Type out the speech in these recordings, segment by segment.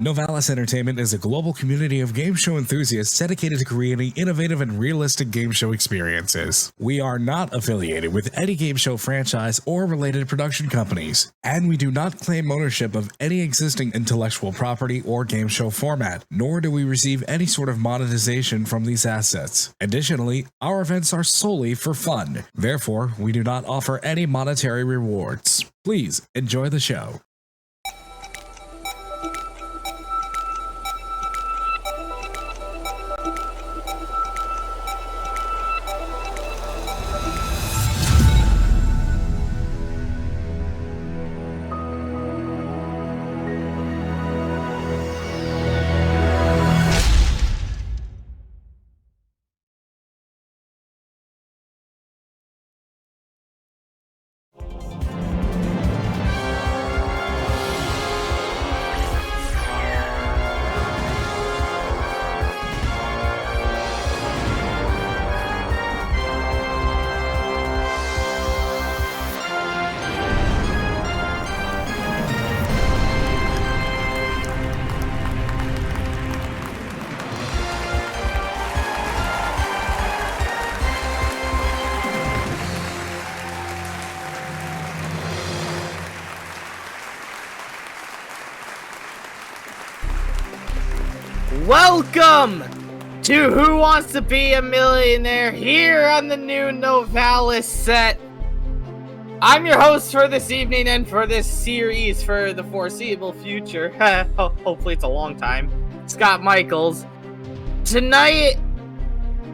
Novalis Entertainment is a global community of game show enthusiasts dedicated to creating innovative and realistic game show experiences. We are not affiliated with any game show franchise or related production companies, and we do not claim ownership of any existing intellectual property or game show format, nor do we receive any sort of monetization from these assets. Additionally, our events are solely for fun. Therefore, we do not offer any monetary rewards. Please enjoy the show. Welcome to Who Wants to Be a Millionaire here on the new Novalis set. I'm your host for this evening and for this series for the foreseeable future. Hopefully it's a long time. Scott Michels. Tonight,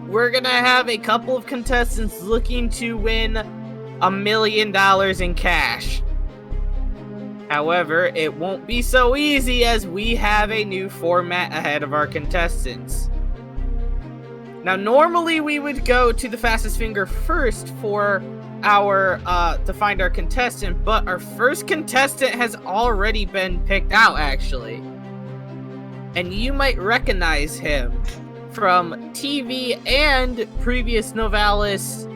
we're gonna have a couple of contestants looking to win $1 million in cash. However, it won't be so easy as we have a new format ahead of our contestants. Now, normally we would go to the fastest finger first for our to find our contestant, but our first contestant has already been picked out, actually. And you might recognize him from TV and previous Novalis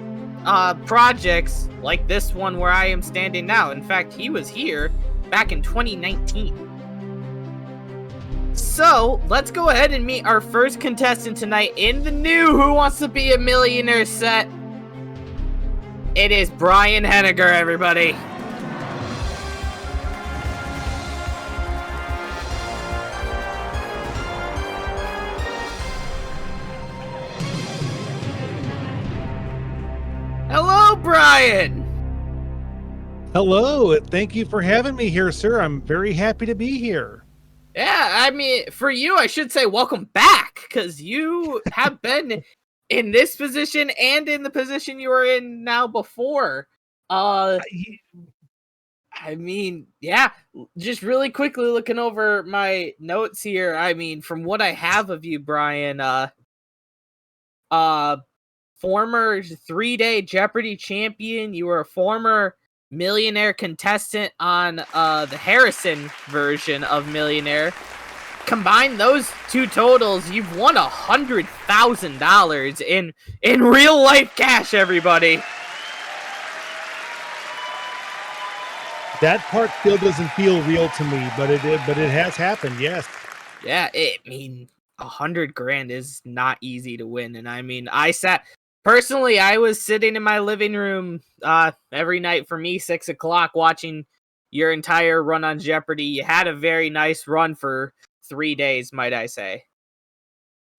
projects, like this one where I am standing now. In fact, he was here back in 2019. So, let's go ahead and meet our first contestant tonight in the new Who Wants to Be a Millionaire set. It is Brian Henegar, everybody. Hello, Brian! Hello, thank you for having me here, sir. I'm very happy to be here. Yeah, I mean, for you, I should say welcome back, because you have been in this position and in the position you were in now before. I mean, yeah, just really quickly looking over my notes here. I mean, from what I have of you, Brian, former 3-day Jeopardy champion, you were a former Millionaire contestant on the Harrison version of Millionaire. Combine those two totals, you've won $100,000 in real life cash, everybody. That part still doesn't feel real to me, but it has happened. Yes. Yeah, I mean, $100,000 is not easy to win, and I mean, Personally, I was sitting in my living room every night for me, 6 o'clock, watching your entire run on Jeopardy. You had a very nice run for 3 days, might I say.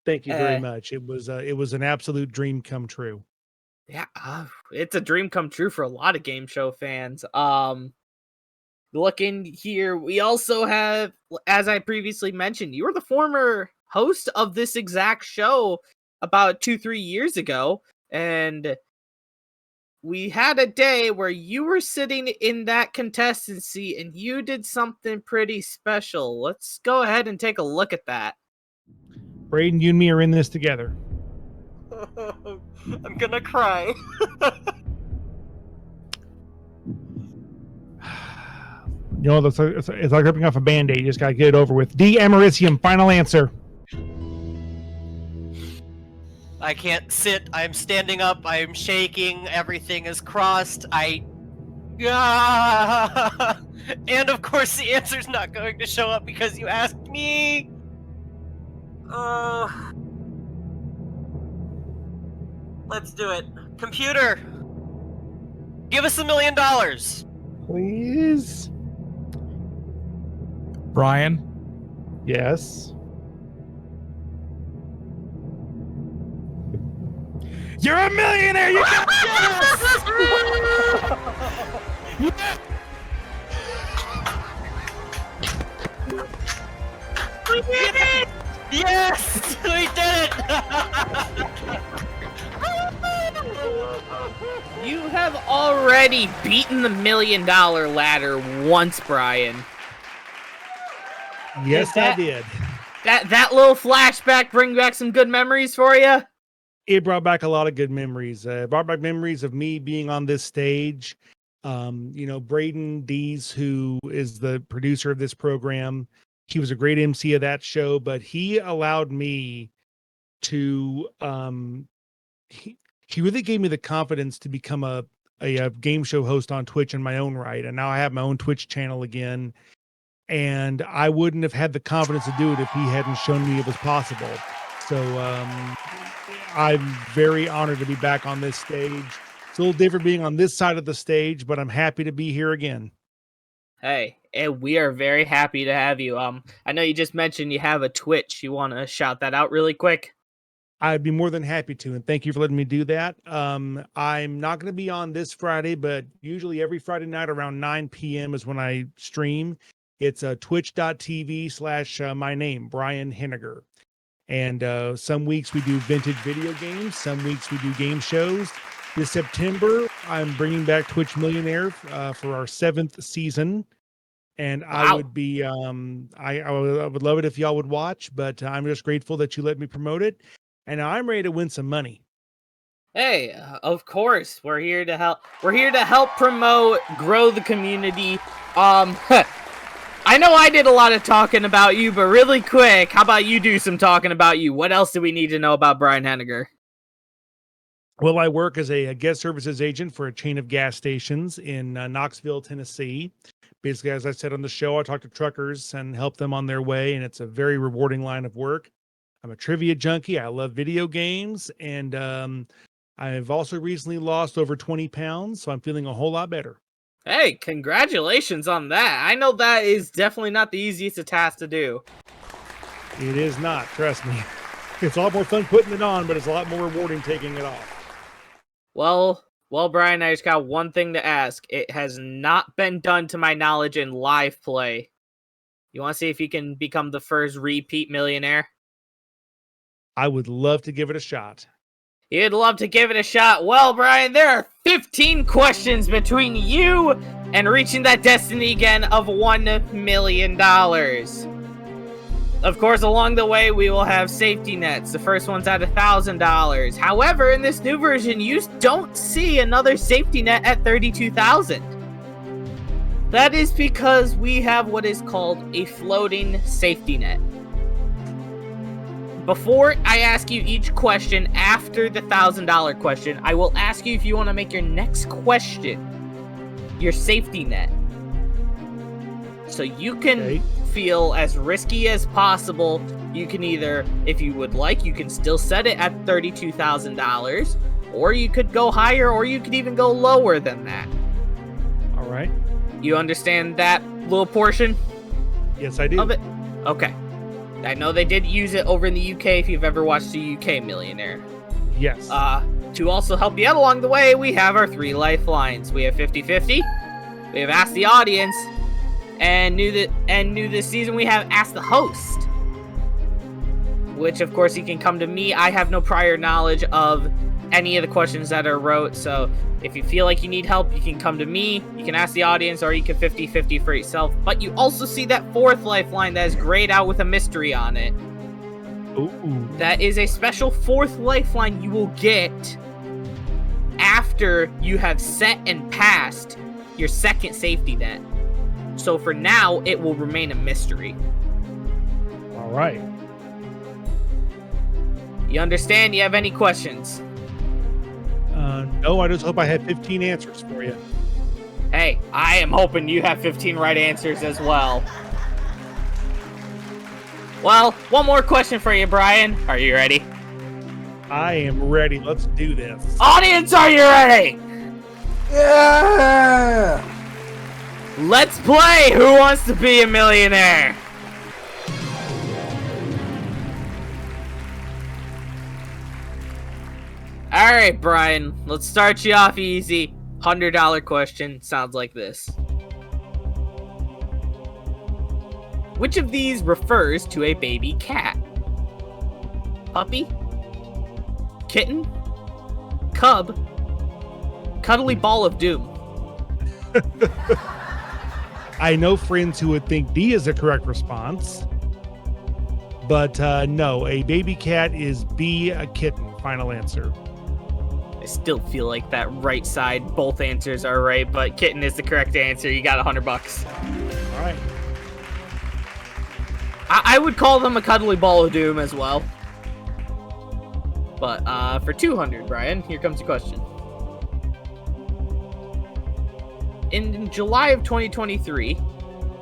Thank you very much. It was an absolute dream come true. Yeah, it's a dream come true for a lot of game show fans. Looking here, we also have, as I previously mentioned, you were the former host of this exact show about 2-3 years ago, and we had a day where you were sitting in that contestant seat and you did something pretty special. Let's go ahead and take a look at that. Braden, you and me are in this together. I'm gonna cry. You know, it's like ripping off a Band-Aid. You just gotta get it over with. D. Americium, final answer. I can't sit. I'm standing up. I'm shaking. Everything is crossed. And of course the answer's not going to show up because you asked me. Let's do it. Computer, give us $1 million. Please. Brian, Yes. you're a millionaire. You got We did it! Yes, we did it! You have already beaten the $1 million ladder once, Brian. Yes, that- I did. That little flashback bring back some good memories for you? It brought back a lot of good memories. It brought back memories of me being on this stage. Braden Dees, who is the producer of this program, he was a great MC of that show, but he allowed me to he really gave me the confidence to become a game show host on Twitch in my own right. And now I have my own Twitch channel again. And I wouldn't have had the confidence to do it if he hadn't shown me it was possible. So I'm very honored to be back on this stage. It's a little different being on this side of the stage, but I'm happy to be here again. Hey, and we are very happy to have you. I know you just mentioned you have a Twitch. You want to shout that out really quick? I'd be more than happy to, and thank you for letting me do that. I'm not going to be on this Friday, but usually every Friday night around 9 p.m. is when I stream. It's twitch.tv/my name, Brian Henegar. And some weeks we do vintage video games. Some weeks we do game shows. This September, I'm bringing back Twitch Millionaire for our 7th season. And I would be, I would love it if y'all would watch, but I'm just grateful that you let me promote it. And I'm ready to win some money. Hey, of course, we're here to help. We're here to help promote, grow the community. I know I did a lot of talking about you, but really quick, how about you do some talking about you? What else do we need to know about Brian Henegar? Well, I work as a guest services agent for a chain of gas stations in Knoxville, Tennessee. Basically, as I said on the show, I talk to truckers and help them on their way, and it's a very rewarding line of work. I'm a trivia junkie. I love video games, and I've also recently lost over 20 pounds, so I'm feeling a whole lot better. Hey, congratulations on that. I know that is definitely not the easiest task to do. It is not, trust me. It's a lot more fun putting it on, but it's a lot more rewarding taking it off. Well, Brian, I just got one thing to ask. It has not been done to my knowledge in live play. You want to see if you can become the first repeat millionaire? I would love to give it a shot. You'd love to give it a shot. Well, Brian, there are 15 questions between you and reaching that destiny again of $1 million. Of course, along the way, we will have safety nets. The first one's at $1,000. However, in this new version, you don't see another safety net at $32,000. That is because we have what is called a floating safety net. Before I ask you each question after the $1,000 question, I will ask you if you want to make your next question your safety net. So you can feel as risky as possible. You can either, if you would like, you can still set it at $32,000, or you could go higher, or you could even go lower than that. All right. You understand that little portion? Yes, I do. Of it? Okay. I know they did use it over in the UK if you've ever watched the UK Millionaire. Yes. To also help you out along the way, we have our 3 lifelines. We have 50-50, we have Ask the Audience, and new this season we have Ask the Host. Which, of course, you can come to me. I have no prior knowledge of any of the questions that are wrote, so if you feel like you need help, you can come to me, you can ask the audience, or you can 50-50 for yourself. But you also see that 4th lifeline that is grayed out with a mystery on it. Ooh. That is a special 4th lifeline you will get after you have set and passed your 2nd safety net. So for now, it will remain a mystery. All right. You understand? You have any questions? No, I just hope I had 15 answers for you. Hey, Hey, I am hoping you have 15 right answers as well. Well, one more question for you, Brian. Are you ready? I am ready. Let's do this. Audience, are you ready? Yeah! Let's play Who Wants to Be a Millionaire? Alright, Brian, let's start you off easy. $100 question sounds like this. Which of these refers to a baby cat? Puppy? Kitten? Cub? Cuddly ball of doom? I know friends who would think D is the correct response. But no, a baby cat is B, a kitten. Final answer. I still feel like that right side, both answers are right, but kitten is the correct answer. You got $100. All right. I would call them a cuddly ball of doom as well. But for 200, Brian, here comes the question. In July of 2023,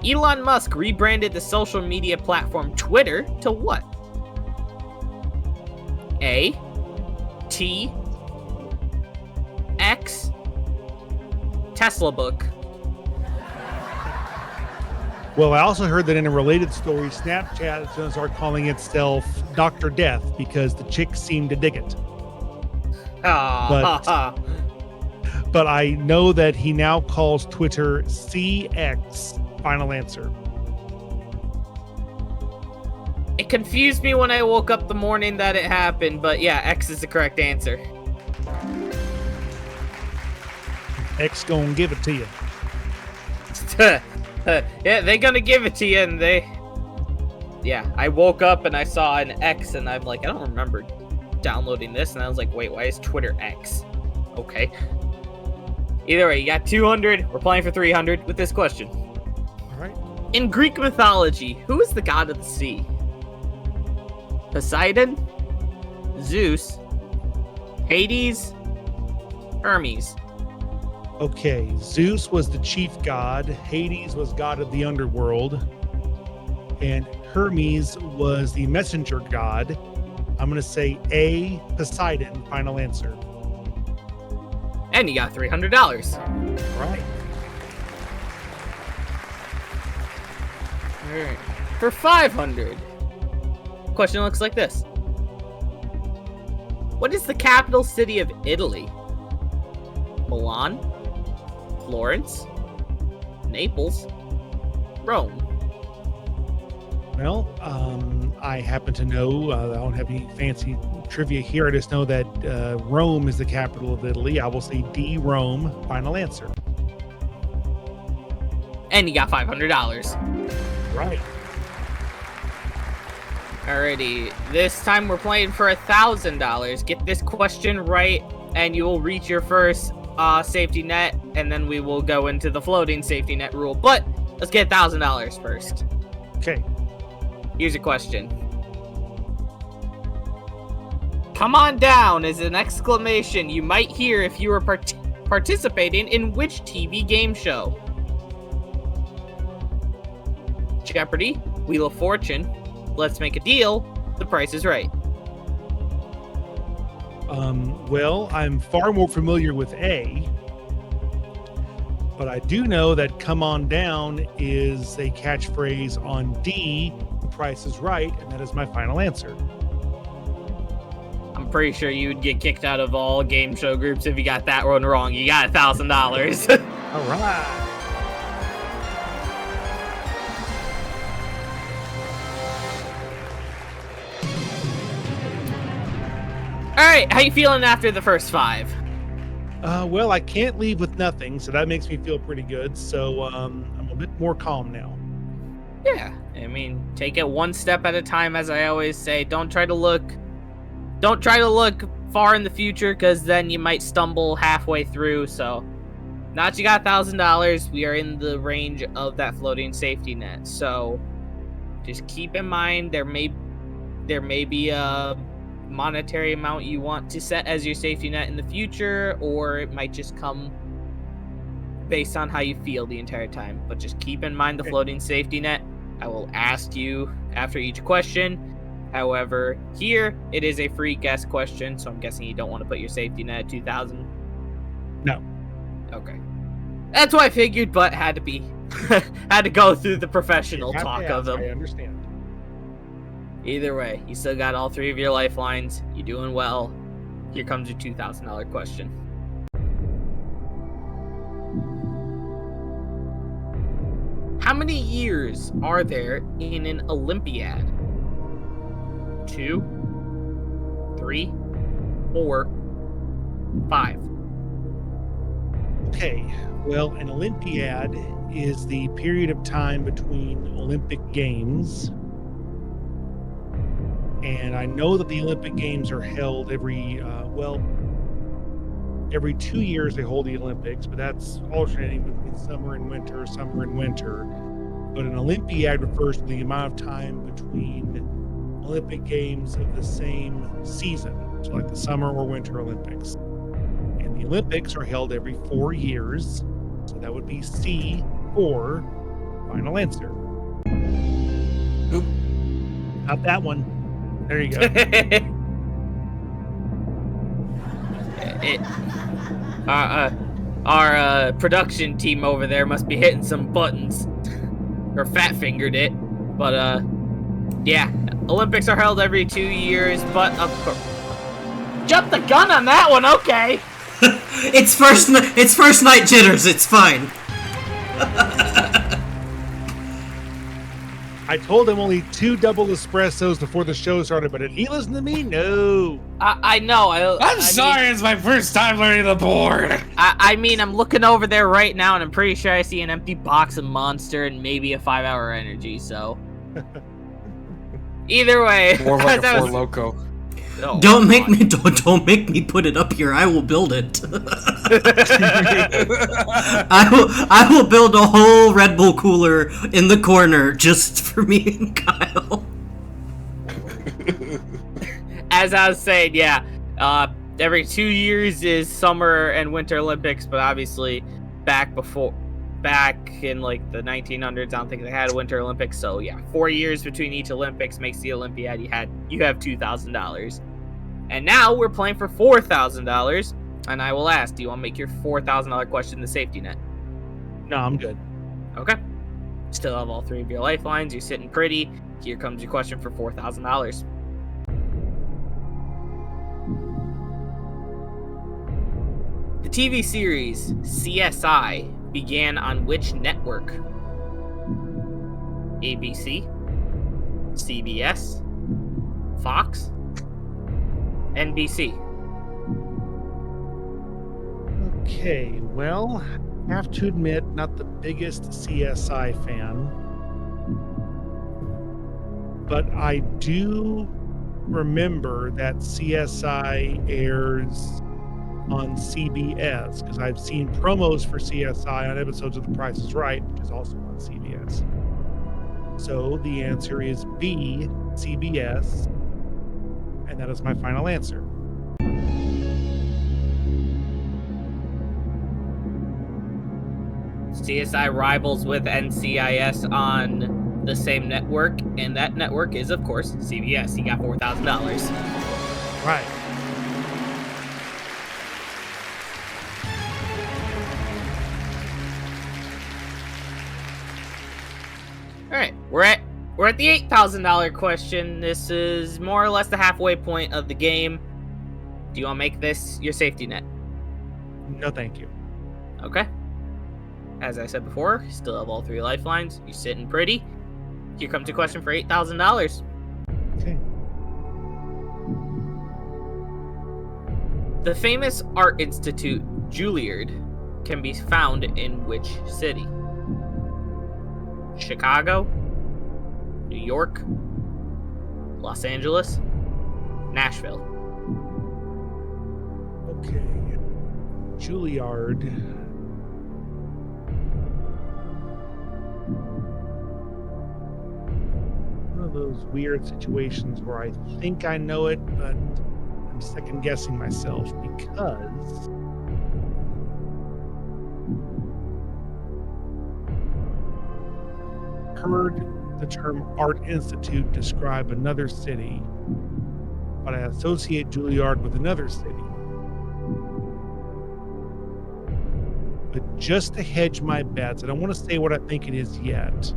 Elon Musk rebranded the social media platform Twitter to what? A. T. X. Tesla book. Well, I also heard that in a related story, Snapchat is going to start calling itself Dr. Death because the chicks seem to dig it. But I know that he now calls Twitter CX. Final answer. It confused me when I woke up the morning that it happened, but yeah, X is the correct answer. X gonna give it to you. Yeah, they gonna give it to you, and yeah, I woke up and I saw an X, and I'm like, I don't remember downloading this, and I was like, wait, why is Twitter X? Okay. Either way, you got 200. We're playing for 300 with this question. All right. In Greek mythology, who is the god of the sea? Poseidon? Zeus? Hades? Hermes? Okay, Zeus was the chief god, Hades was god of the underworld, and Hermes was the messenger god. I'm going to say A, Poseidon. Final answer. And you got $300. All right. Alright. For 500, question looks like this. What is the capital city of Italy? Milan? Florence? Naples? Rome? Well, I happen to know, I don't have any fancy trivia here. I just know that Rome is the capital of Italy. I will say D, Rome. Final answer. And you got $500. Right. Alrighty, this time we're playing for $1,000. Get this question right, and you will reach your first safety net, and then we will go into the floating safety net rule. But let's get $1,000 first. Okay. Here's a question. Come on down is an exclamation you might hear if you were participating in which TV game show? Jeopardy, Wheel of Fortune, Let's Make a Deal, The Price is Right. Well, I'm far more familiar with A, but I do know that Come On Down is a catchphrase on D, The Price is Right, and that is my final answer. I'm pretty sure you would get kicked out of all game show groups if you got that one wrong. You got $1,000. All right. Alright, how you feeling after the first 5? Well, I can't leave with nothing, so that makes me feel pretty good. So I'm a bit more calm now. Yeah, I mean, take it one step at a time, as I always say. Don't try to look far in the future, because then you might stumble halfway through. So, now that you got $1,000, we are in the range of that floating safety net. So, just keep in mind there may be a monetary amount you want to set as your safety net in the future, or it might just come based on how you feel the entire time, but just keep in mind the floating safety net. I will ask you after each question. However, here it is a free guess question, so I'm guessing you don't want to put your safety net at 2,000. No. Okay. That's what I figured, but had to be had to go through the professional talk of them. I understand. Either way, you still got all 3 of your lifelines. You're doing well. Here comes your $2,000 question. How many years are there in an Olympiad? 2, 3, 4, 5. Okay, well, an Olympiad is the period of time between Olympic Games. And I know that the Olympic Games are held every 2 years they hold the Olympics, but that's alternating between summer and winter. But an Olympiad refers to the amount of time between Olympic Games of the same season, so like the Summer or Winter Olympics. And the Olympics are held every 4 years, so that would be C for final answer. Oop. Not that one. There you go. Our production team over there must be hitting some buttons, or fat fingered it. But yeah, Olympics are held every 2 years. But of course, jump the gun on that one. Okay. It's first night jitters. It's fine. I told him only 2 double espressos before the show started, but did he listen to me? No. I know. I'm sorry, it's my first time learning the board. I mean, I'm looking over there right now, and I'm pretty sure I see an empty box of Monster and maybe a 5-hour energy. So, either way, More like a Four Loko. Oh, Don't make me put it up here. I will build it. I will build a whole Red Bull cooler in the corner just for me and Kyle. As I was saying, yeah, every 2 years is Summer and Winter Olympics, but obviously back in like the 1900s, I don't think they had a Winter Olympics. So yeah, 4 years between each Olympics makes the Olympiad. You have $2,000. And now we're playing for $4,000, and I will ask, do you want to make your $4,000 question the safety net? No, I'm good. Okay. Still have all 3 of your lifelines. You're sitting pretty. Here comes your question for $4,000. The TV series CSI began on which network? ABC, CBS, Fox, NBC. Okay, well, have to admit, not the biggest CSI fan, but I do remember that CSI airs on CBS, because I've seen promos for CSI on episodes of The Price is Right, which is also on CBS. So the answer is B, CBS, and that is my final answer. CSI rivals with NCIS on the same network, and that network is, of course, CBS. You got $4,000. Right. All right, we're at the $8,000 question. This is more or less the halfway point of the game. Do you want to make this your safety net? No, thank you. Okay. As I said before, you still have all 3 lifelines. You're sitting pretty. Here comes your question for $8,000. Okay. The famous art institute Juilliard can be found in which city? Chicago, New York, Los Angeles, Nashville. Okay. Juilliard. One of those weird situations where I think I know it, but I'm second guessing myself because heard the term Art Institute describe another city, but I associate Juilliard with another city. But just to hedge my bets, I don't want to say what I think it is yet.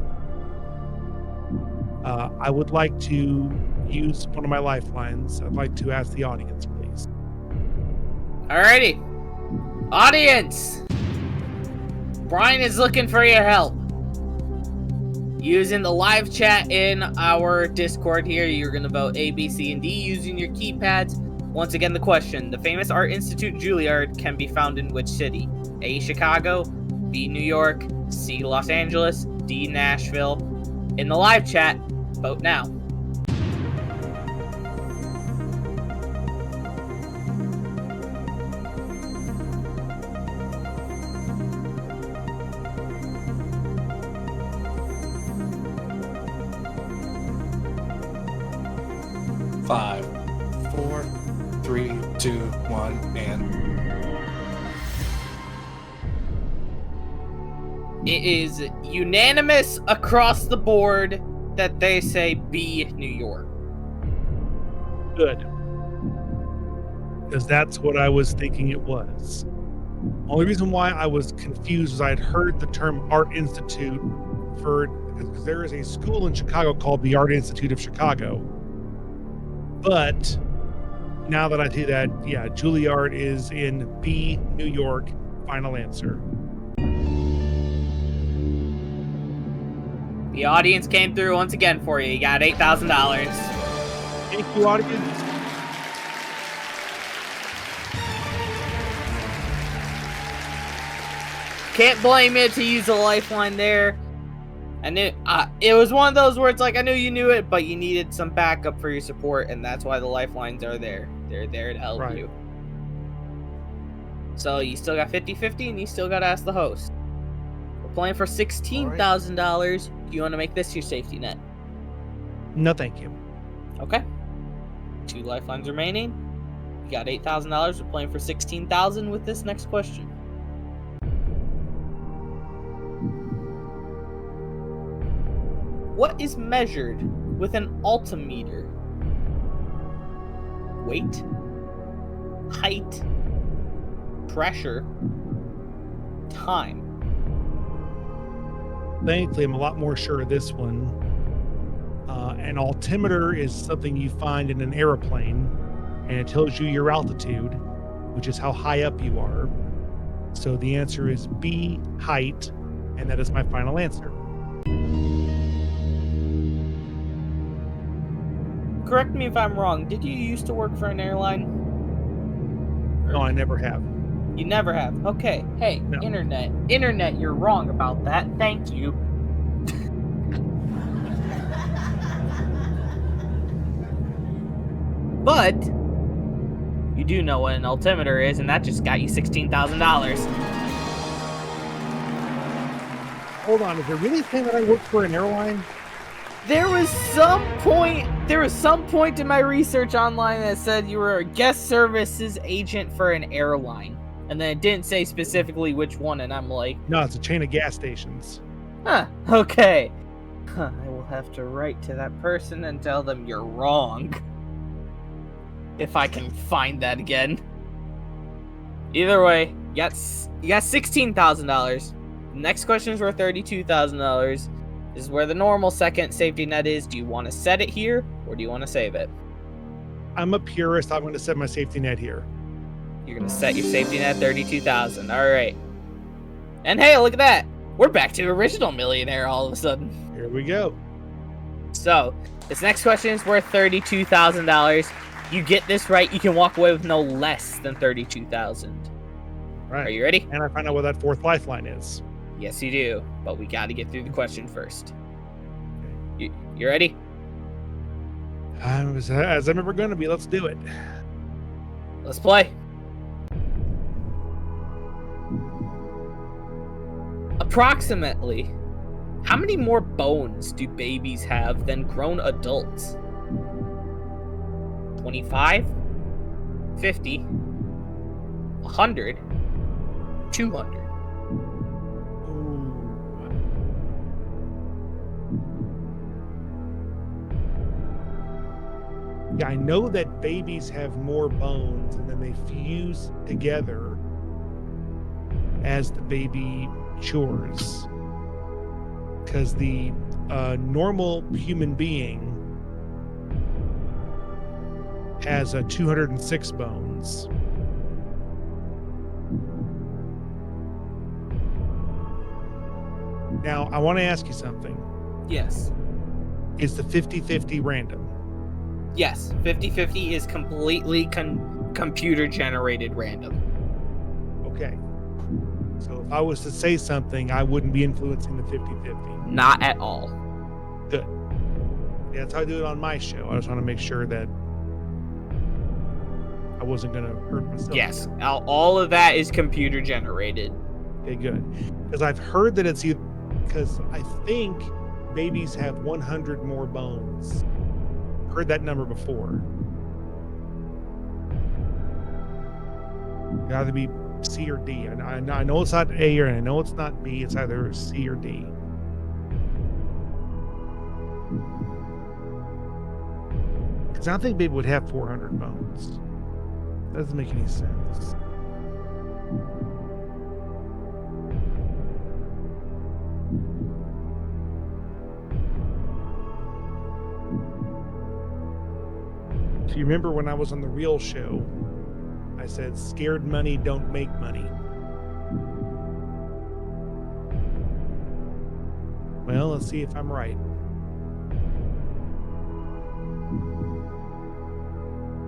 I would like to use one of my lifelines. I'd like to ask the audience, please. Alrighty. Audience! Brian is looking for your help. Using the live chat in our Discord here, you're going to vote A, B, C, and D using your keypads. Once again, the question: the famous Art Institute Juilliard can be found in which city? A, Chicago, B, New York, C, Los Angeles, D, Nashville. In the live chat, vote now. Five, 4, 3, 2, 1, and It is unanimous across the board that they say B, New York. Good. Because that's what I was thinking it was. Only reason why I was confused was I had heard the term Art Institute because there is a school in Chicago called the Art Institute of Chicago. But now that I see that, yeah, Juilliard is in B, New York. Final answer. The audience came through once again for you. You got $8,000. Thank you, audience. Can't blame you to use a lifeline there. I knew it was one of those words like I knew you knew it, but you needed some backup for your support, and that's why the lifelines are there. They're there to help Right. you. So you still got 50-50, and you still got to ask the host. We're playing for $16,000. Do you want to make this your safety net? No, thank you. Okay. 2 lifelines remaining. You got $8,000. We're playing for $16,000 with this next question. What is measured with an altimeter? Weight, height, pressure, time. Thankfully, I'm a lot more sure of this one. An altimeter is something you find in an airplane, and it tells you your altitude, which is how high up you are. So the answer is B, height, and that is my final answer. Correct me if I'm wrong. Did you used to work for an airline? No, I never have. You never have. Okay. Hey, No. Internet, you're wrong about that. Thank you. But you do know what an altimeter is, and that just got you $16,000. Hold on, is it really saying that I work for an airline? There was some point in my research online that said you were a guest services agent for an airline. And then it didn't say specifically which one, and I'm like, No, it's a chain of gas stations. huh, okay. Huh, I will have to write to that person and tell them you're wrong. If I can find that again. Either way, you got $16,000. Next question is worth $32,000. This is where the normal second safety net is. Do you want to set it here, or do you want to save it? I'm a purist. I'm going to set my safety net here. You're going to set your safety net $32,000. All right. And hey, look at that. We're back to original Millionaire all of a sudden. Here we go. So, this next question is worth $32,000. You get this right, you can walk away with no less than $32,000. Right. Are you ready? And I find out what that fourth lifeline is. Yes, you do. But we got to get through the question first. You ready? As I'm ever going to be. Let's do it. Let's play. Approximately, how many more bones do babies have than grown adults? 25, 50, 100, 200. Yeah, I know that babies have more bones and then they fuse together as the baby matures. Because the normal human being has 206 bones. Now, I want to ask you something. Yes. Is the 50-50 random? Yes. 50-50 is completely computer generated random. Okay. So if I was to say something, I wouldn't be influencing the 50-50. Not at all. Good. Yeah, that's how I do it on my show. I just want to make sure that I wasn't going to hurt myself. Yes. All of that is computer generated. Okay, good. Because I've heard that it's either, because I think babies have 100 more bones. Heard that number before. Got to be C or D. I know it's not A or I know it's not B. It's either C or D. Because I don't think baby would have 400 bones. Doesn't make any sense. So you remember when I was on the real show, I said, scared money don't make money. Well, let's see if I'm right.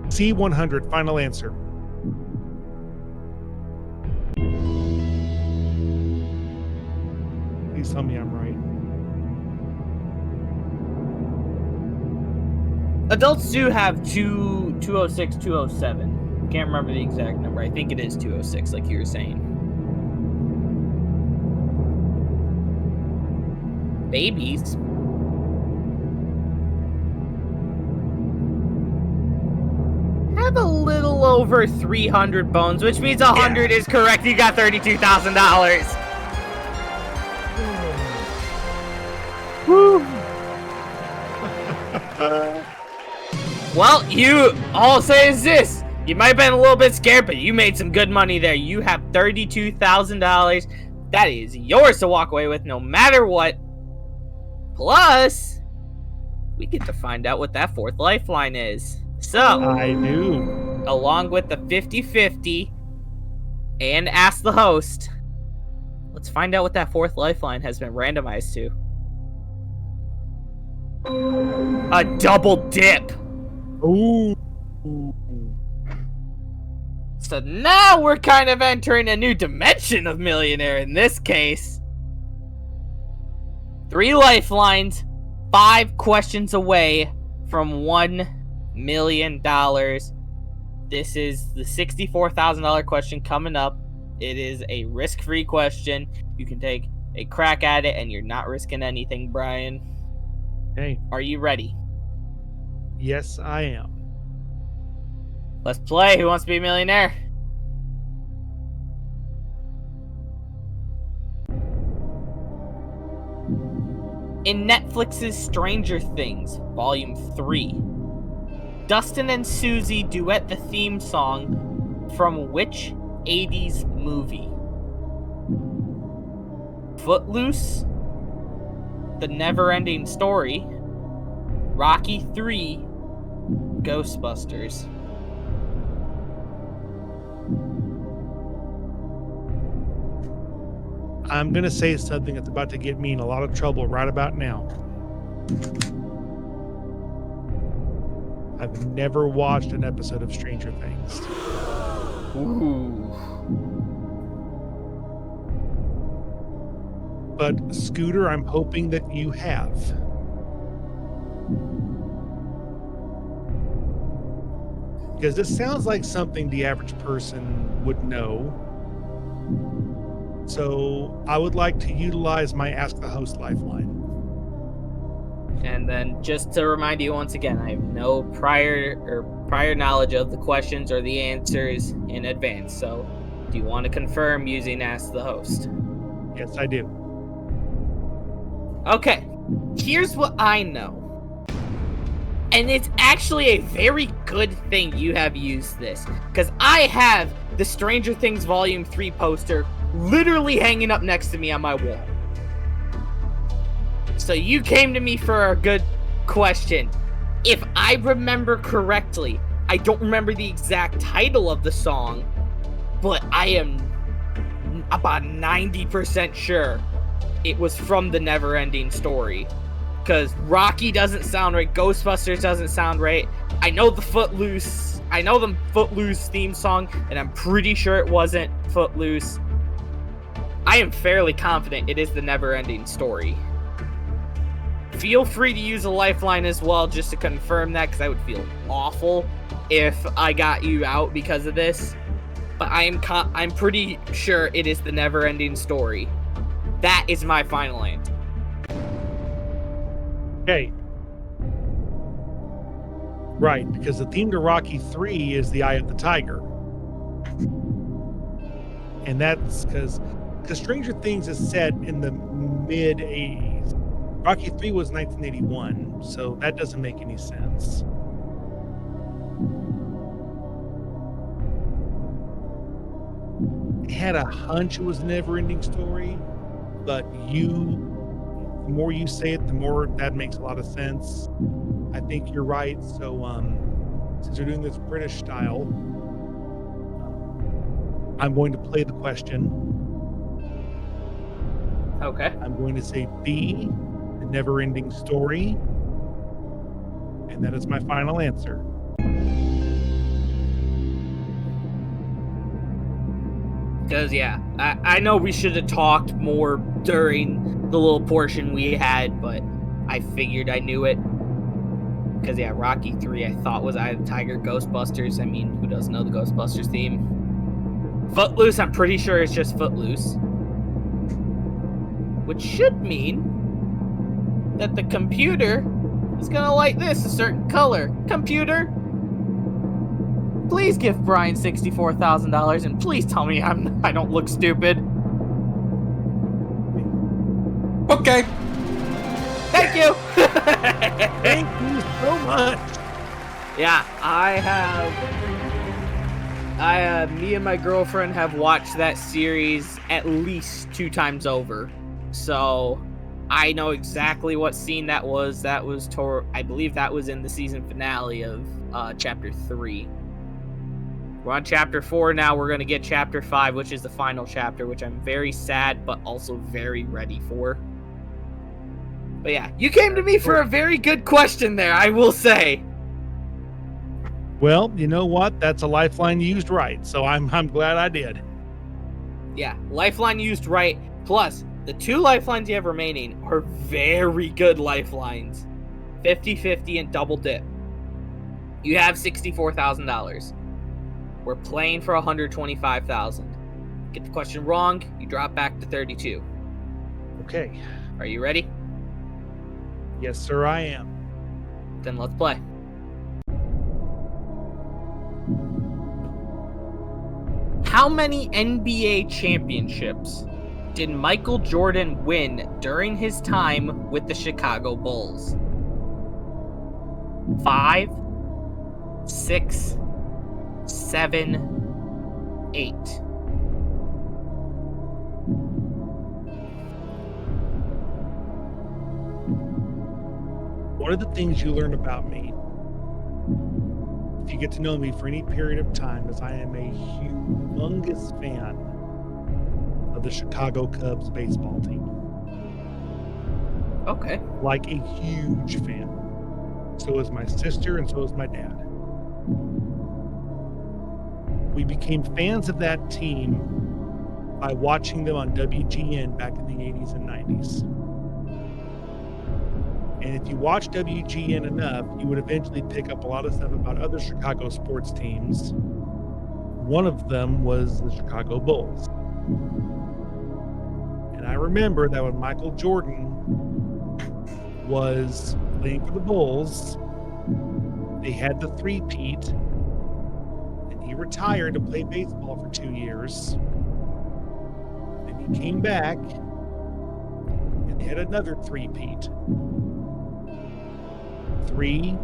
C100, final answer. Please tell me I'm right. Adults do have 206, 207. Can't remember the exact number. I think it is 206, like you were saying. Babies have a little over 300 bones, which means 100 is correct. You got $32,000. Woo! Well, all I'll say is this. You might have been a little bit scared, but you made some good money there. You have $32,000. That is yours to walk away with no matter what. Plus, we get to find out what that fourth lifeline is. So, I do. Along with the 50-50 and Ask the Host, let's find out what that fourth lifeline has been randomized to. A double dip. Ooh. So now we're kind of entering a new dimension of Millionaire in this case. 3 lifelines, 5 questions away from $1 million. This is the $64,000 question coming up. It is a risk-free question. You can take a crack at it and you're not risking anything, Brian. Hey. Are you ready? Yes, I am. Let's play Who Wants to Be a Millionaire? In Netflix's Stranger Things, Volume 3, Dustin and Susie duet the theme song from which 80s movie? Footloose, The Never-Ending Story, Rocky 3, Ghostbusters. I'm going to say something that's about to get me in a lot of trouble right about now. I've never watched an episode of Stranger Things. Ooh. But Scooter, I'm hoping that you have. Because this sounds like something the average person would know. So I would like to utilize my Ask the Host lifeline. And then just to remind you once again, I have no prior knowledge of the questions or the answers in advance. So do you want to confirm using Ask the Host? Yes, I do. Okay, here's what I know. And it's actually a very good thing you have used this, because I have the Stranger Things Volume 3 poster literally hanging up next to me on my wall. So you came to me for a good question. If I remember correctly, I don't remember the exact title of the song, but I am about 90% sure it was from the Neverending Story. Because Rocky doesn't sound right, Ghostbusters doesn't sound right. I know the Footloose theme song, and I'm pretty sure it wasn't Footloose. I am fairly confident it is the Neverending Story. Feel free to use a lifeline as well, just to confirm that, because I would feel awful if I got you out because of this. But I'm pretty sure it is the Neverending Story. That is my final answer. Okay. Right, because the theme to Rocky 3 is the Eye of the Tiger. And that's because Stranger Things is set in the mid-'80s. Rocky 3 was 1981, so that doesn't make any sense. I had a hunch it was a Never-Ending Story, but the more you say it, the more that makes a lot of sense. I think you're right. So, since we're doing this British style, I'm going to play the question. Okay. I'm going to say B, the Never-Ending Story, and that is my final answer. Because, yeah, I know we should have talked more during the little portion we had, but I figured I knew it. Because, yeah, Rocky 3 I thought was Eye of the Tiger. Ghostbusters, I mean, who doesn't know the Ghostbusters theme? Footloose, I'm pretty sure it's just Footloose. Which should mean that the computer is going to like this a certain color. Computer, please give Brian $64,000 and please tell me I don't look stupid. Okay. Thank you. Thank you so much. Yeah, me and my girlfriend have watched that series at least 2 times over. So I know exactly what scene that was. I believe that was in the season finale of chapter 3. We're on chapter 4 now. We're going to get chapter 5, which is the final chapter, which I'm very sad, but also very ready for. But yeah, you came to me for a very good question there, I will say. Well, you know what? That's a lifeline used right, so I'm glad I did. Yeah, lifeline used right. Plus, the 2 lifelines you have remaining are very good lifelines. 50-50 and double dip. You have $64,000. We're playing for $125,000. Get the question wrong, you drop back to 32. Okay. Are you ready? Yes, sir, I am. Then let's play. How many NBA championships did Michael Jordan win during his time with the Chicago Bulls? 5, 6, 7, 8. One of the things you learn about me, if you get to know me for any period of time, is I am a humongous fan of the Chicago Cubs baseball team. Okay. Like a huge fan. So is my sister and so is my dad. We became fans of that team by watching them on WGN back in the 80s and 90s. And if you watch WGN enough, you would eventually pick up a lot of stuff about other Chicago sports teams. One of them was the Chicago Bulls. And I remember that when Michael Jordan was playing for the Bulls, they had the three-peat, and he retired to play baseball for 2 years. Then he came back, and they had another three-peat. 3,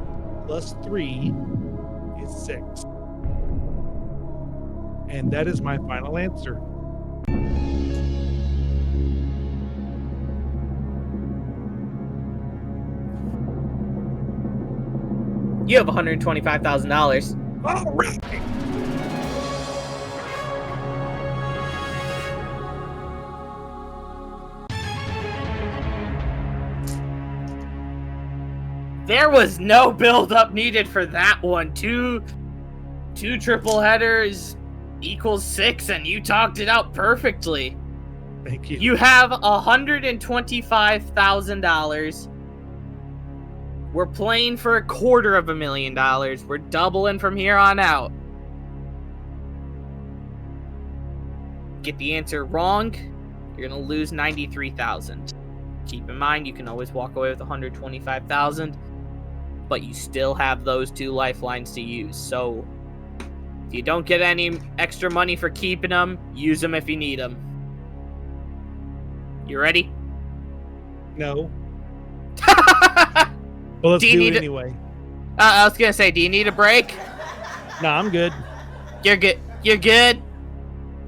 plus 3 is 6. And that is my final answer. You have $125,000. All right. There was no build-up needed for that one. Two triple headers equals 6, and you talked it out perfectly. Thank you. You have $125,000. We're playing for $250,000. We're doubling from here on out. Get the answer wrong, you're gonna lose $93,000. Keep in mind, you can always walk away with $125,000, but you still have those 2 lifelines to use. So if you don't get any extra money for keeping them, use them if you need them. You ready? No. Well, let's do it anyway. I was gonna say, do you need a break? No, I'm good. You're good. You're good.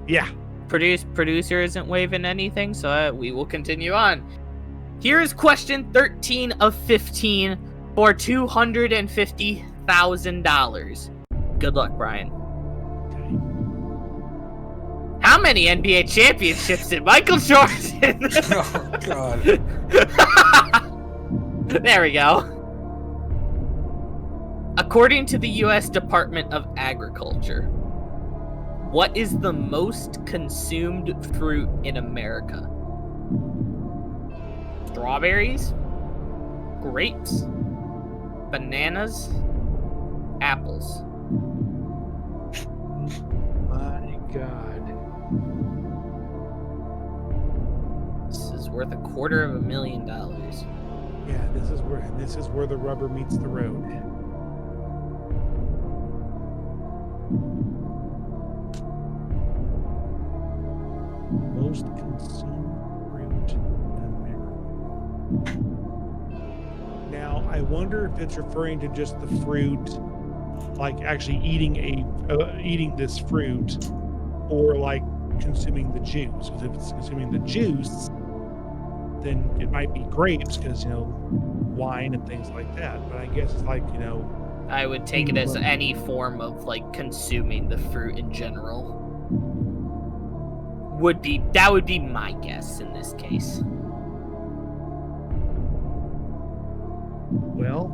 Yeah. Producer isn't waving anything, so we will continue on. Here is question 13 of 15 for $250,000. Good luck, Brian. Okay. How many NBA championships did Michael Jordan? Oh, God. There we go. According to the U.S. Department of Agriculture, what is the most consumed fruit in America? Strawberries, grapes, bananas, apples. My God. This is worth $250,000. Yeah, this is where the rubber meets the road. Most consumed fruit in America. Now, I wonder if it's referring to just the fruit, like actually eating this fruit, or like consuming the juice. Because if it's consuming the juice, then it might be grapes, because wine and things like that. But I guess it's like I would take it as any form of like consuming the fruit in general. That would be my guess in this case. Well.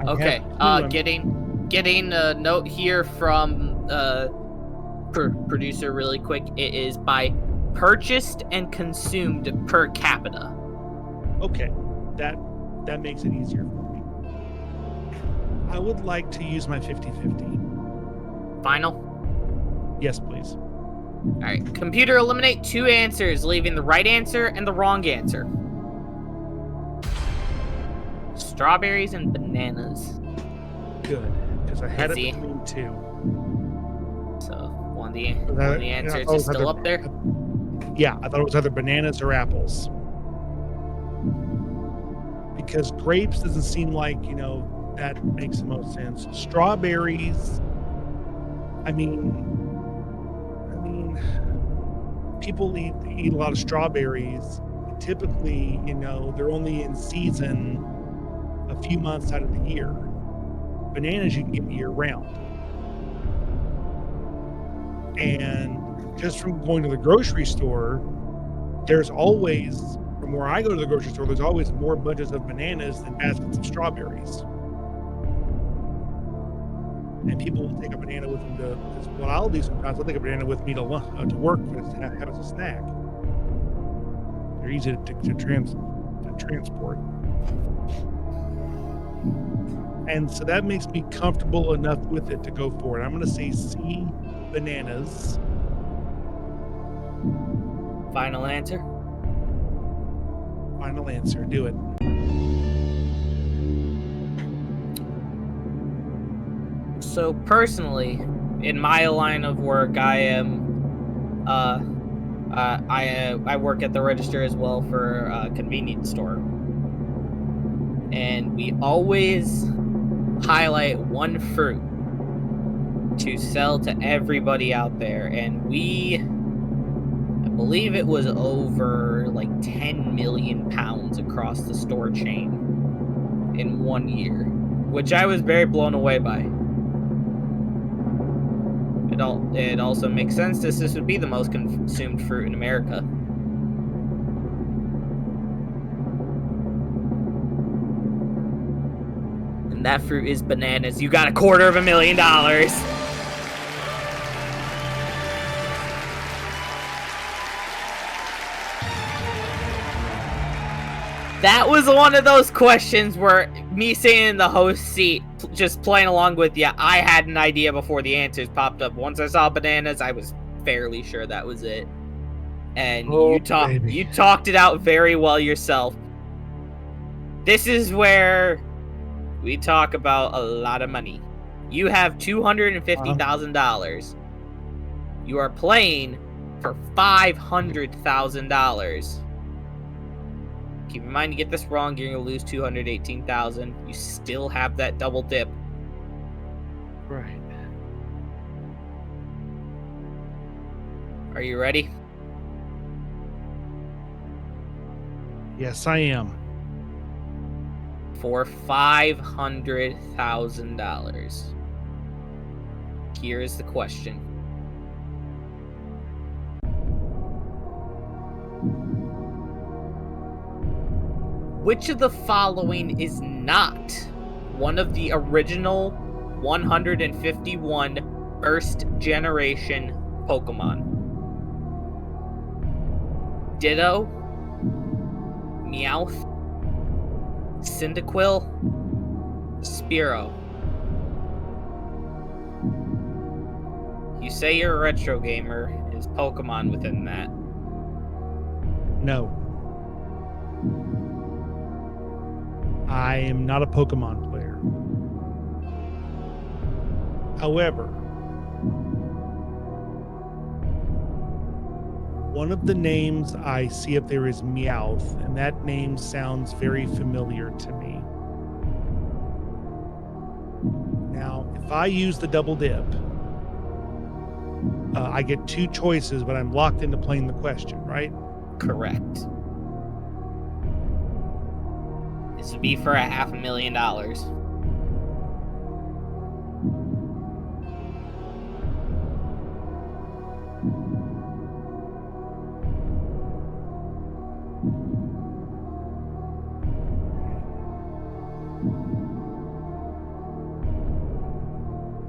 Okay. Getting a note here from producer really quick. It is by purchased and consumed per capita. Okay, that makes it easier for me. I would like to use my 50-50. Final? Yes, please. All right. Computer, eliminate 2 answers, leaving the right answer and the wrong answer. Strawberries and bananas. Good, because I had Easy. it between 2. So one of the answers is still up there. Yeah, I thought it was either bananas or apples. Because grapes doesn't seem like, that makes the most sense. Strawberries, I mean, people eat a lot of strawberries. Typically, they're only in season a few months out of the year. Bananas you can get year round. And just from going to the grocery store, there's always, from where I go to the grocery store, there's always more bunches of bananas than baskets of strawberries. And people will take a banana with them because what I'll do sometimes, I'll take a banana with me to work to have as a snack. They're easy to transport. And so that makes me comfortable enough with it to go for it. I'm going to say C, bananas. Final answer? Final answer. Do it. So personally, in my line of work, I am, I work at the register as well for a convenience store, And we always highlight one fruit to sell to everybody out there. And I believe it was over like 10 million pounds across the store chain in 1 year, which I was very blown away by. It also makes sense that this would be the most consumed fruit in America. And that fruit is bananas. You got $250,000. That was one of those questions where me sitting in the host seat, just playing along with you, I had an idea before the answers popped up. Once I saw bananas, I was fairly sure that was it. And you talked it out very well yourself. This is where we talk about a lot of money. You have $250,000. You are playing for $500,000. Keep in mind, you get this wrong, you're going to lose $218,000. You still have that double dip. Right. Are you ready? Yes, I am. For $500,000. Here is the question. Which of the following is not one of the original 151 first generation Pokemon? Ditto, Meowth, Cyndaquil, Spearow. You say you're a retro gamer. Is Pokemon within that? No. I am not a Pokemon player. However, one of the names I see up there is Meowth, and that name sounds very familiar to me. Now, if I use the double dip, I get two choices, but I'm locked into playing the question, right? Correct. This would be for $500,000.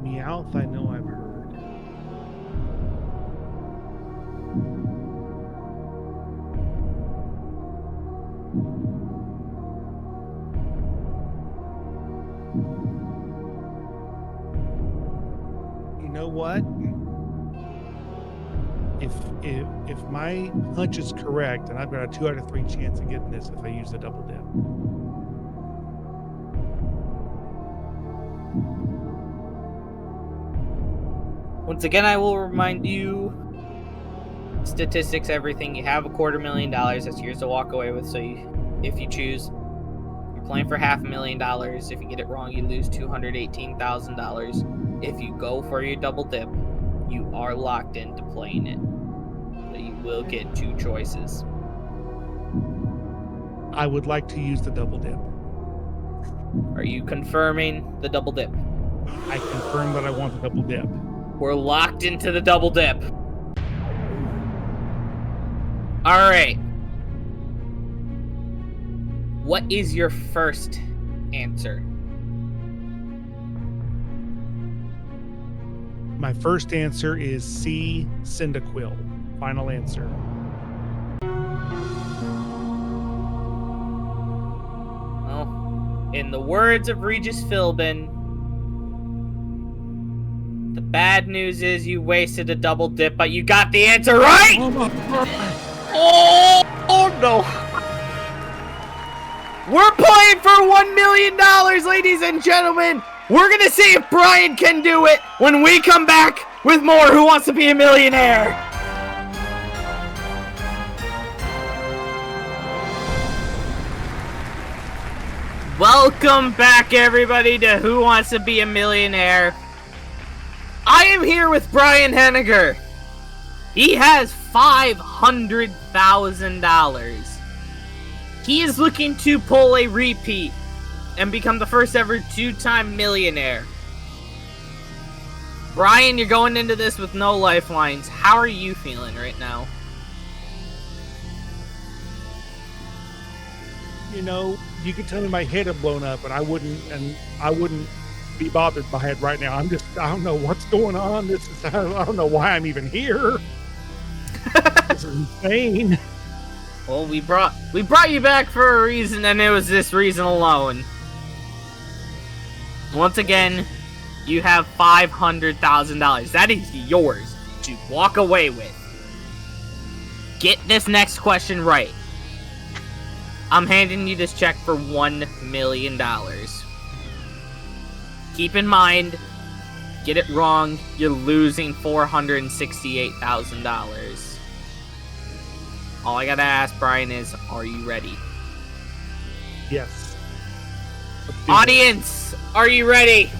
Meowth, I know I've heard. You know what? If my hunch is correct, and I've got a 2 out of 3 chance of getting this if I use the double dip. Once again, I will remind you, statistics, everything. You have $250,000. That's yours to walk away with. So if you choose, you're playing for $500,000. If you get it wrong, you lose $218,000. If you go for your double dip, you are locked into playing it. So you will get 2 choices. I would like to use the double dip. Are you confirming the double dip? I confirm that I want the double dip. We're locked into the double dip. All right. What is your first answer? My first answer is C, Cyndaquil. Final answer. Well, in the words of Regis Philbin, the bad news is you wasted a double dip, but you got the answer right! Oh no! We're playing for $1 million, ladies and gentlemen! We're gonna see if Brian can do it when we come back with more Who Wants to Be a Millionaire? Welcome back, everybody, to Who Wants to Be a Millionaire. I am here with Brian Henegar. He has $500,000. He is looking to pull a repeat and become the first ever two-time millionaire. Brian, you're going into this with no lifelines. How are you feeling right now? You know, you could tell me my head had blown up, and I wouldn't be bothered by it right now. I don't know what's going on. I don't know why I'm even here. This is insane. Well, we brought you back for a reason, and it was this reason alone. Once again, you have $500,000. That is yours to walk away with. Get this next question right. I'm handing you this check for $1 million. Keep in mind, get it wrong, you're losing $468,000. All I gotta ask, Brian, is, are you ready? Yes. Audience, are you ready?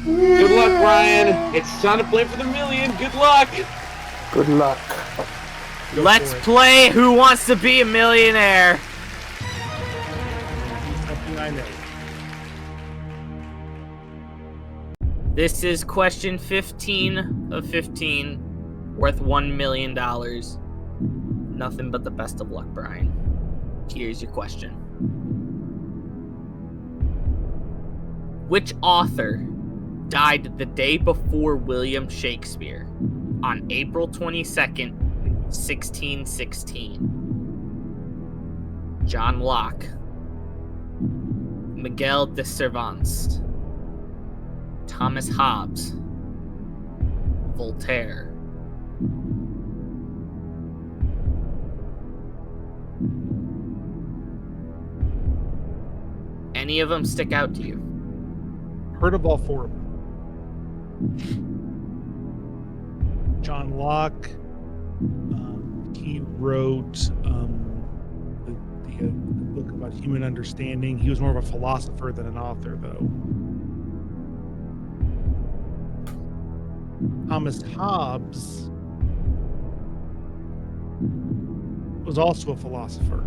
Good luck, Brian. It's time to play for the million. Good luck. Good luck. Let's play Who Wants to Be a Millionaire. Something I know. This is question 15 of 15, worth $1 million. Nothing but the best of luck, Brian. Here's your question. Which author died the day before William Shakespeare on April 22nd, 1616? John Locke, Miguel de Cervantes, Thomas Hobbes, Voltaire. Any of them stick out to you? Heard of all four of them. John Locke, he wrote the book about human understanding. He was more of a philosopher than an author, though. Thomas Hobbes was also a philosopher.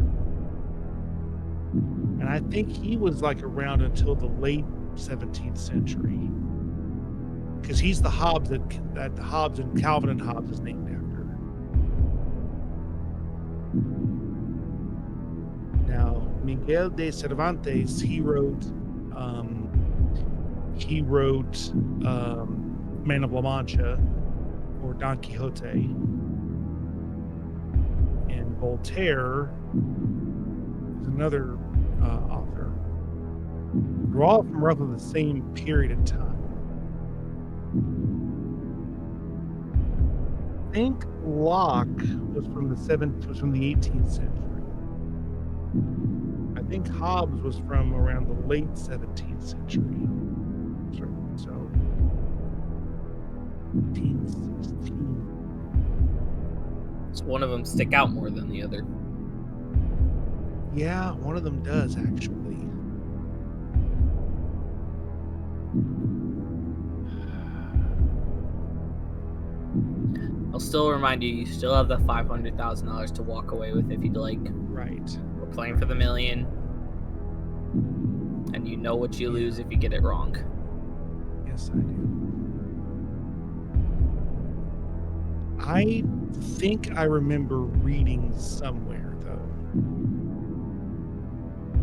And I think he was like around until the late 17th century. Because he's the Hobbes that Hobbes and Calvin and Hobbes is named after. Now, Miguel de Cervantes, he wrote Man of La Mancha, or Don Quixote. And Voltaire is another author. They're all from roughly the same period of time. I think Locke was from the 18th century. I think Hobbes was from around the late 17th century. So 1816. Does one of them stick out more than the other? Yeah, one of them does actually. I'll still remind you, you still have the $500,000 to walk away with if you'd like. Right. We're playing for the million. And you know what you lose if you get it wrong. Yes, I do. I think I remember reading somewhere, though.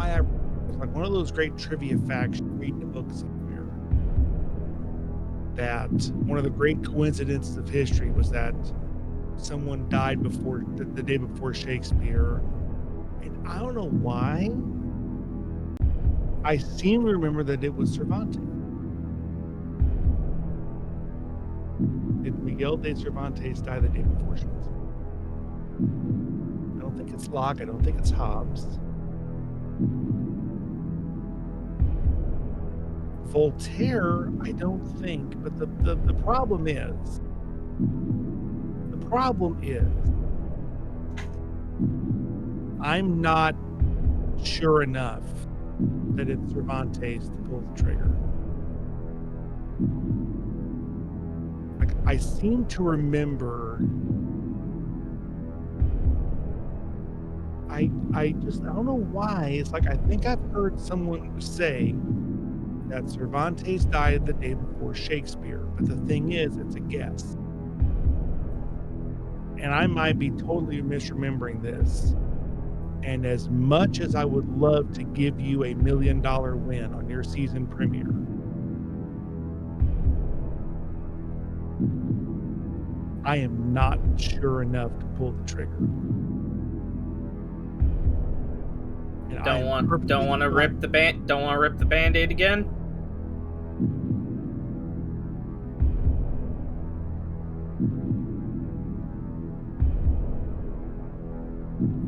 It was like one of those great trivia facts, reading a book somewhere, that one of the great coincidences of history was that someone died before the day before Shakespeare. And I don't know why. I seem to remember that it was Cervantes. Did Miguel de Cervantes die the day before Shakespeare? I don't think it's Locke. I don't think it's Hobbes. Voltaire, I don't think. But the problem is, I'm not sure enough that it's Cervantes to pull the trigger. Like, I seem to remember. I don't know why. It's like I think I've heard someone say that Cervantes died the day before Shakespeare, but the thing is, it's a guess. And I might be totally misremembering this. And as much as I would love to give you a $1 million win on your season premiere, I am not sure enough to pull the trigger. And Don't want to rip the Band-Aid again?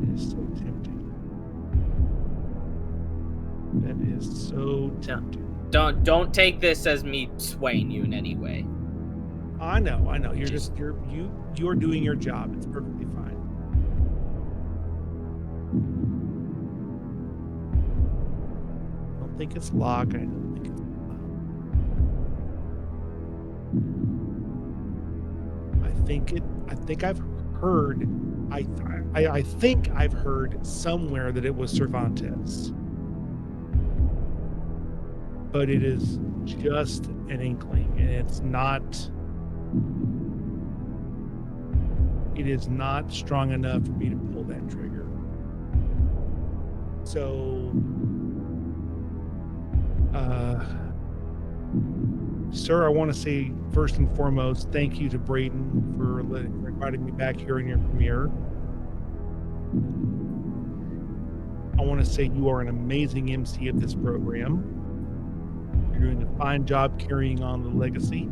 It is so tempting. That is so tempting. Don't take this as me swaying you in any way. I know. You're doing your job. It's perfectly fine. I don't think it's lock. I don't think it's I think I've heard. I think I've heard somewhere that it was Cervantes, but it is just an inkling, and it's not. It is not strong enough for me to pull that trigger. So, sir, I want to say first and foremost, thank you to Braden for inviting me back here in your premiere. I want to say you are an amazing MC of this program. You're doing a fine job carrying on the legacy.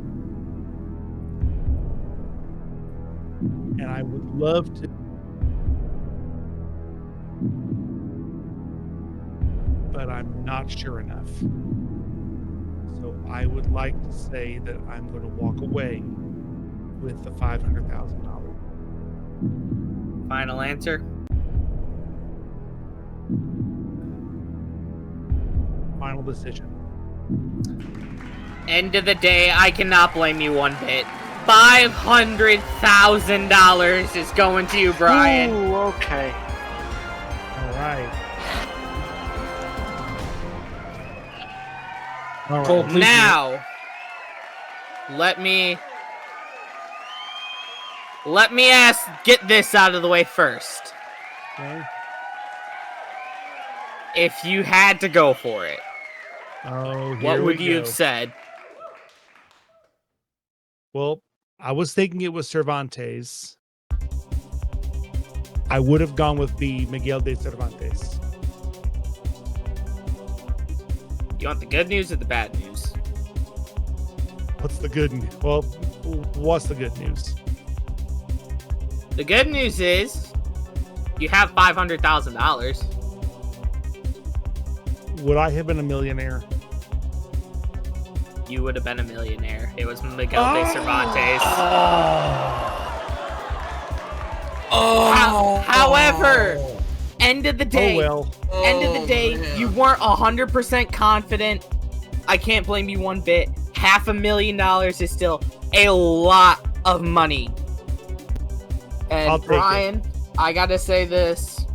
And I would love to, but I'm not sure enough. So I would like to say that I'm going to walk away with the $500,000. Final answer? Final decision. End of the day, I cannot blame you one bit. $500,000 is going to you, Brian. Ooh, okay. All right. Cool. Now, let me get this out of the way first. Okay. If you had to go for it, What would you have said? Well, I was thinking it was Cervantes. I would have gone with the Miguel de Cervantes. You want the good news or the bad news? What's the good news? Well, what's the good news? The good news is you have $500,000. Would I have been a millionaire? You would have been a millionaire. It was Miguel de Cervantes. However, end of the day, you weren't 100% confident. I can't blame you one bit. $500,000 is still a lot of money. And Brian, I gotta say this.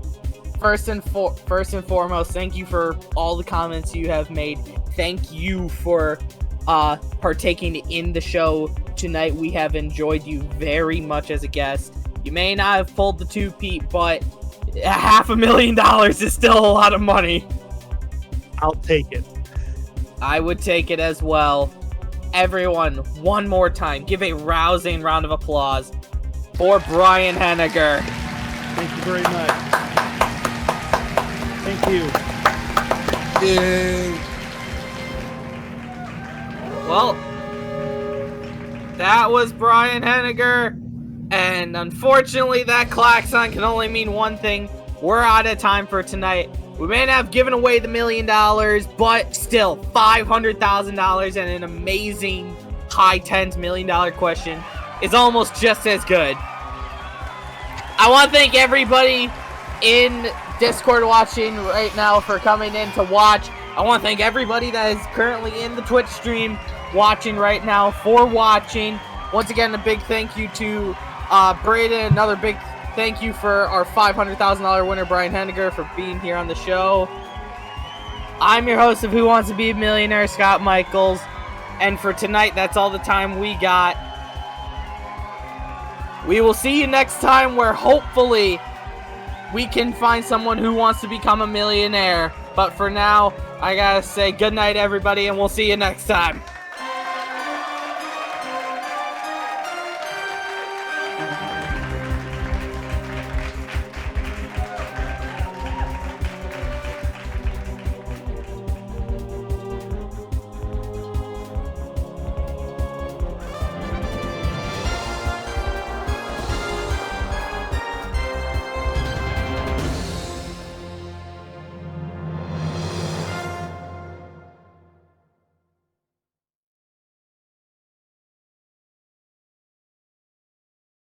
First and foremost, thank you for all the comments you have made. Thank you for partaking in the show tonight. We have enjoyed you very much as a guest. You may not have pulled the 2-peat, but $500,000 is still a lot of money. I'll take it. I would take it as well. Everyone, one more time, give a rousing round of applause for Brian Henegar. Thank you very much. Thank you. Yay. Well, that was Brian Henegar, and unfortunately that klaxon can only mean one thing. We're out of time for tonight. We may not have given away the $1 million, but still, $500,000 and an amazing high tens $1 million question is almost just as good. I want to thank everybody in Discord watching right now for coming in to watch. I want to thank everybody that is currently in the Twitch stream watching right now for watching. Once again, a big thank you to Braden. Another big thank you for our $500,000 winner, Brian Henegar, for being here on the show. I'm your host of Who Wants to Be a Millionaire, Scott Michels. And for tonight, that's all the time we got. We will see you next time, where hopefully we can find someone who wants to become a millionaire. But for now, I gotta say good night, everybody, and we'll see you next time.